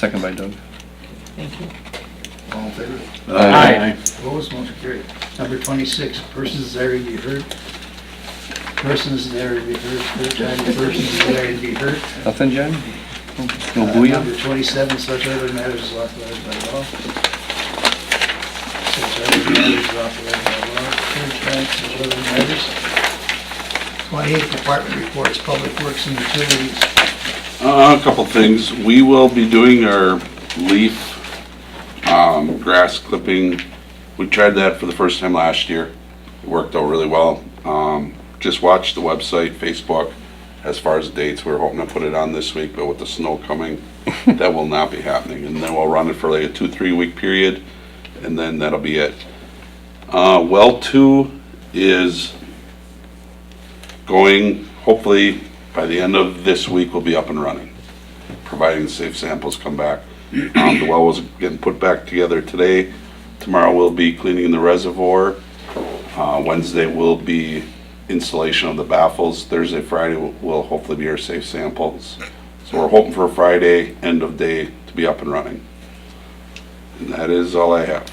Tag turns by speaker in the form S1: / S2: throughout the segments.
S1: Second by Doug.
S2: Thank you.
S3: All in favor?
S1: Aye.
S3: Opposed, motion carried. Number 26, persons there to be heard. Persons there to be heard, third time, persons there to be heard.
S1: Nothing, Jen? No booyah?
S3: Number 27, such other matters as authorized by law. Such other matters as authorized by law. Third time, such other matters. 28, department reports, public works and utilities.
S4: A couple things. We will be doing our leaf grass clipping. We tried that for the first time last year. It worked out really well. Just watch the website, Facebook. As far as dates, we're hoping to put it on this week, but with the snow coming, that will not be happening. And then we'll run it for like a 2-3 week period, and then that'll be it. Well 2 is going, hopefully by the end of this week, we'll be up and running, providing the safe samples come back. The well was getting put back together today. Tomorrow we'll be cleaning the reservoir. Wednesday will be installation of the baffles. Thursday, Friday will hopefully be our safe samples. So we're hoping for Friday, end of day, to be up and running. And that is all I have.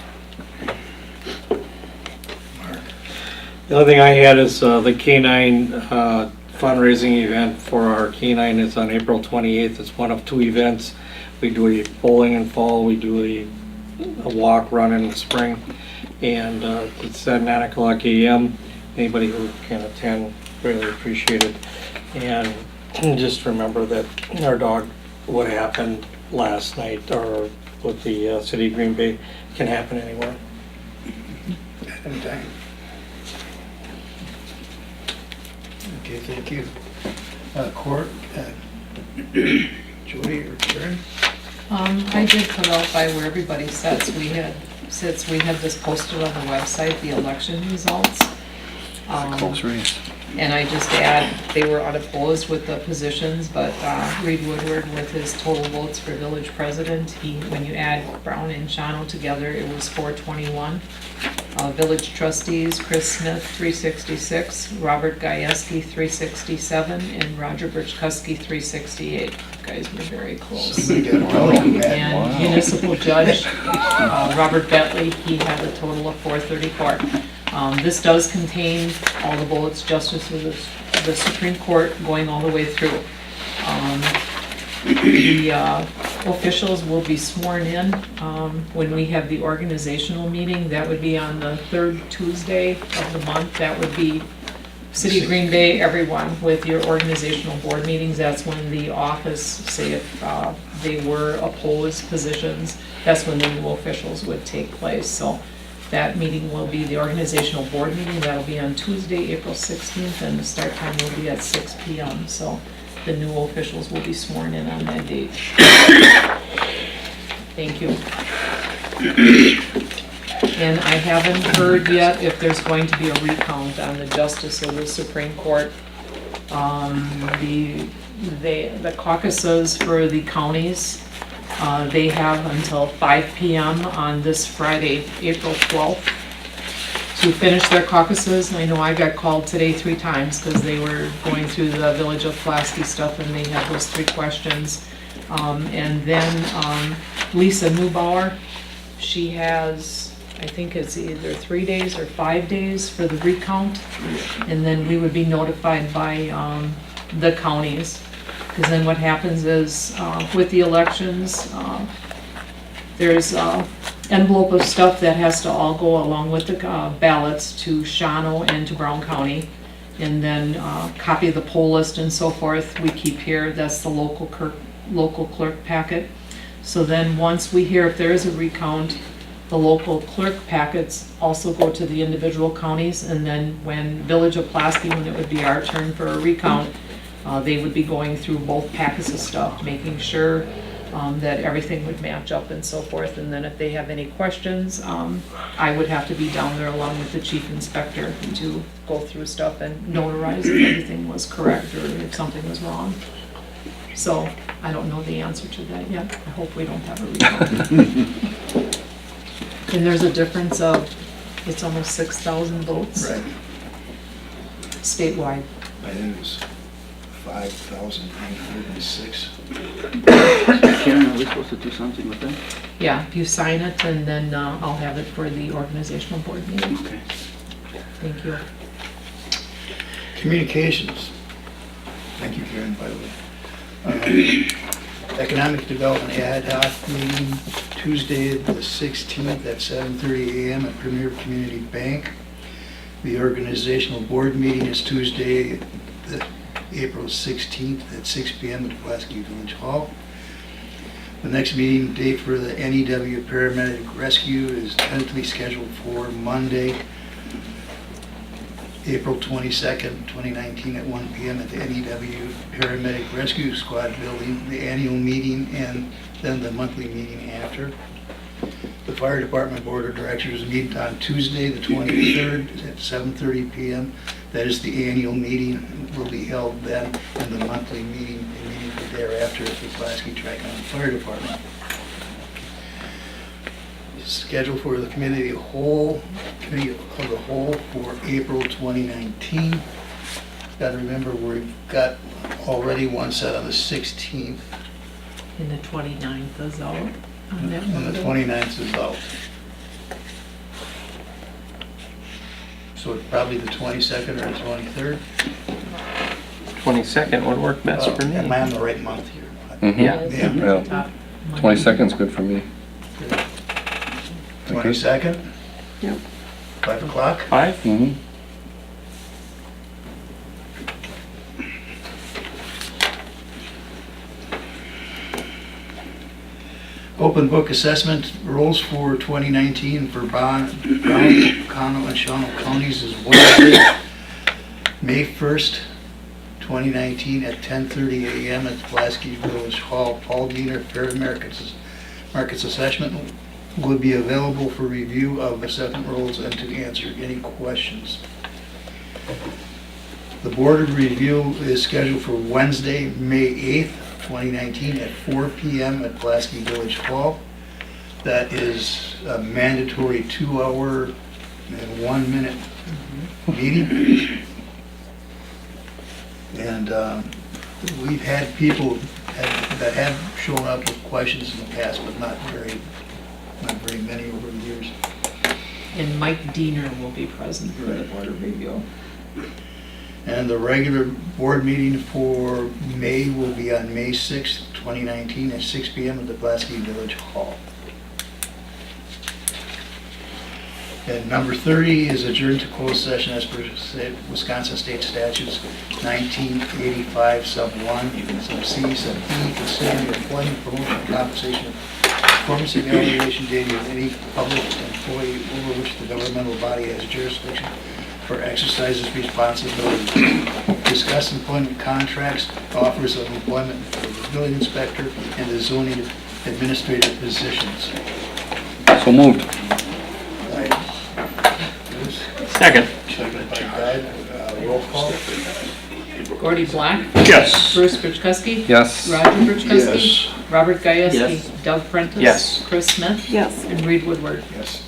S5: The other thing I had is the K-9 fundraising event for our K-9 is on April 28th. It's one of 2 events. We do a bowling in fall, we do a walk, run in the spring, and it's at 9 o'clock a.m. Anybody who can attend, really appreciate it. And just remember that our dog, what happened last night or with the city of Green Bay can happen anywhere.
S3: Anytime. Okay, thank you. Court, Jody or Karen?
S2: I did put out by where everybody sits. We had this posted on the website, the election results.
S1: Close race.
S2: And I just add, they were unopposed with the positions, but Reed Woodward with his total votes for village president, when you add Brown and Shawno together, it was 421. Village trustees, Chris Smith, 366, Robert Gajewski, 367, and Roger Birchkuski, 368. You guys were very close.
S3: We got Welling, man.
S2: And municipal judge, Robert Bentley, he had a total of 434. This does contain all the bullets, justice of the Supreme Court going all the way through. The officials will be sworn in when we have the organizational meeting. That would be on the 3rd Tuesday of the month. That would be City of Green Bay, everyone, with your organizational board meetings. That's when the office, say if they were opposed positions, that's when the new officials would take place. So that meeting will be the organizational board meeting. That'll be on Tuesday, April 16th, and the start time will be at 6 p.m. So the new officials will be sworn in on that date. Thank you. And I haven't heard yet if there's going to be a recount on the justice of the Supreme Court. The caucuses for the counties, they have until 5 p.m. on this Friday, April 12th, to finish their caucuses. I know I got called today 3 times because they were going through the Village of Pulaski stuff and they had those 3 questions. And then Lisa Neubauer, she has, I think it's either 3 days or 5 days for the recount. And then we would be notified by the counties. Because then what happens is, with the elections, there's an envelope of stuff that has to all go along with the ballots to Shawno and to Brown County. And then copy of the poll list and so forth we keep here. That's the local clerk packet. So then once we hear if there is a recount, the local clerk packets also go to the individual counties. And then when Village of Pulaski, when it would be our turn for a recount, they would be going through both packets of stuff, making sure that everything would match up and so forth. And then if they have any questions, I would have to be down there along with the chief inspector to go through stuff and notarize if everything was correct or if something was wrong. So I don't know the answer to that yet. I hope we don't have a recount. And there's a difference of, it's almost 6,000 votes.
S3: Right.
S2: Statewide.
S3: I think it was 5,906.
S1: Sharon, are we supposed to do something with that?
S2: Yeah, if you sign it, and then I'll have it for the organizational board meeting.
S1: Okay.
S2: Thank you.
S3: Communications. Thank you, Karen, by the way. Economic Development Ad Hoc meeting Tuesday, the 16th at 7:30 a.m. at Premier Community Bank. The organizational board meeting is Tuesday, April 16th at 6 p.m. at Pulaski Village Hall. The next meeting date for the NEW Paramedic Rescue is tentatively scheduled for Monday, April 22nd, 2019 at 1 p.m. at the NEW Paramedic Rescue Squad building, the annual meeting and then the monthly meeting after. The Fire Department Board of Directors meet on Tuesday, the 23rd at 7:30 p.m. That is the annual meeting, will be held then, and the monthly meeting immediately thereafter at the Pulaski Tri-County Fire Department. Schedule for the Committee of the Whole for April 2019. Got to remember, we've got already one set on the 16th,
S2: And the 29th is out on that
S3: and the
S2: Monday.
S3: 29th is out. So it's probably the 22nd or the 23rd.
S6: 22nd would work best for
S3: Am I
S6: me.
S3: on the right month here?
S1: Mhm.
S6: Yeah.
S2: It's
S3: Yeah.
S2: the top Monday.
S1: 22nd's good for me.
S3: 22nd?
S6: Yep.
S3: 5 o'clock?
S6: 5?
S1: Mm-hmm.
S3: Open book assessment rules for 2019 for Brown, Connell, and Shawano counties is Wednesday, May 1st, 2019 at 10:30 a.m. at Pulaski Village Hall. Paul Diener, Fair Markets Assessment, will be available for review of assessment rules and to answer any questions. The board of review is scheduled for Wednesday, May 8th, 2019 at 4 p.m. at Pulaski Village Hall. That is a mandatory 2-hour and 1-minute meeting. And we've had people that have shown up with questions in the past, but not very many over the years.
S2: And Mike Diener will be present for the board of review.
S3: And the regular board meeting for May will be on May 6th, 2019 at 6 p.m. at the Pulaski Village Hall. And number 30 is adjourned to closed session as per Wisconsin State Statutes 1985 sub 1, sub C, sub E, considering the employment, promotion, compensation, performance evaluation data of any public employee over which the governmental body has jurisdiction for exercises responsibilities. Discuss employment contracts, offers of employment for the building inspector and the zoning administrative positions.
S1: So moved.
S6: Second.
S3: Seconded by Guy. Roll call.
S2: Gordy Black,
S6: Yes.
S2: Bruce Birchkowski.
S1: Yes.
S2: Roger Birchkowski. Robert Gieske.
S6: Yes.
S2: Doug Prentice.
S6: Yes.
S2: Chris Smith.
S7: Yes.
S2: And Reed Woodward.
S3: Yes.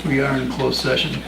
S3: We are in closed session.